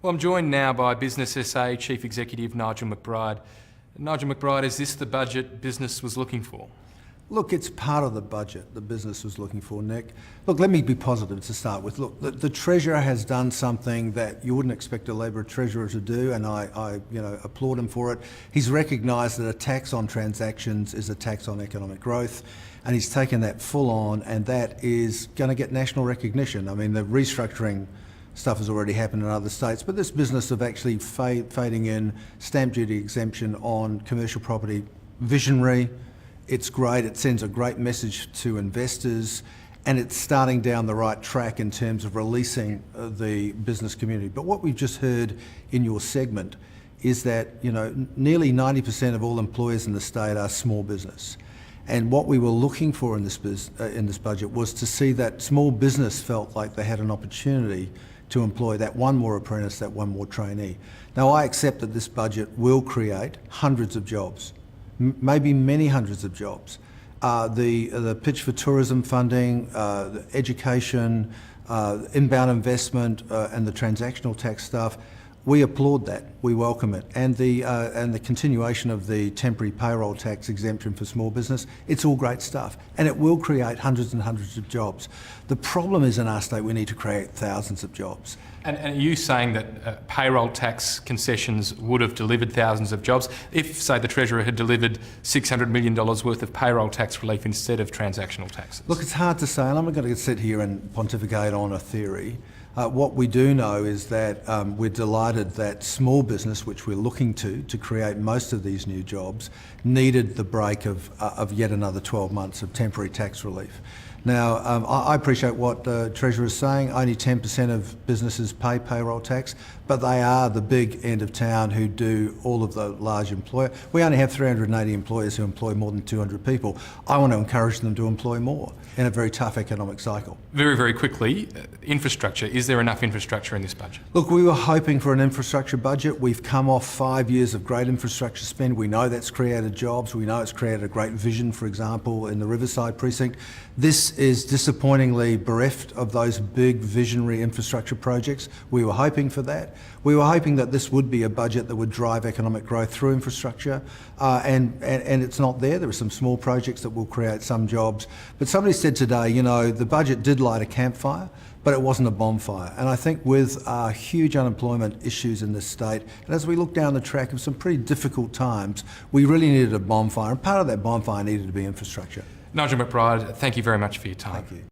Well, I'm joined now by Business SA Chief Executive Nigel McBride. Nigel McBride, is this the budget business was looking for? Look, it's part of the budget the business was looking for, Nick. Look, let me be positive to start with. Look, the Treasurer has done something that you wouldn't expect a Labor Treasurer to do, and I applaud him for it. He's recognised that a tax on transactions is a tax on economic growth, and he's taken that full on, and that is going to get national recognition. I mean, the restructuring stuff has already happened in other states, but this business of actually fading in stamp duty exemption on commercial property, visionary. It's great, it sends a great message to investors, and it's starting down the right track in terms of releasing the business community. But what we've just heard in your segment is that nearly 90% of all employers in the state are small business. And what we were looking for in this budget was to see that small business felt like they had an opportunity to employ that one more apprentice, that one more trainee. Now, I accept that this budget will create hundreds of jobs, maybe many hundreds of jobs. The pitch for tourism funding, education, inbound investment, and the transactional tax stuff, we applaud that, we welcome it. And the continuation of the temporary payroll tax exemption for small business, it's all great stuff. And it will create hundreds and hundreds of jobs. The problem is in our state we need to create thousands of jobs. And are you saying that payroll tax concessions would have delivered thousands of jobs if, say, the Treasurer had delivered $600 million worth of payroll tax relief instead of transactional taxes? Look, it's hard to say, and I'm not going to sit here and pontificate on a theory. What we do know is that we're delighted that small business, which we're looking to create most of these new jobs, needed the break of yet another 12 months of temporary tax relief. Now, I appreciate what the Treasurer is saying. Only 10% of businesses pay payroll tax, but they are the big end of town who do all of the large employer. We only have 380 employers who employ more than 200 people. I want to encourage them to employ more in a very tough economic cycle. Very, very quickly, infrastructure. Is there enough infrastructure in this budget? Look, we were hoping for an infrastructure budget. We've come off 5 years of great infrastructure spend. We know that's created jobs. We know it's created a great vision, for example, in the Riverside precinct. This is disappointingly bereft of those big visionary infrastructure projects. We were hoping for that. We were hoping that this would be a budget that would drive economic growth through infrastructure, and it's not there. There are some small projects that will create some jobs. But somebody said today, the budget did light a campfire, but it wasn't a bonfire. And I think with huge unemployment issues in this state, and as we look down the track of some pretty difficult times, we really needed a bonfire, and part of that bonfire needed to be infrastructure. Nigel McBride, thank you very much for your time. Thank you.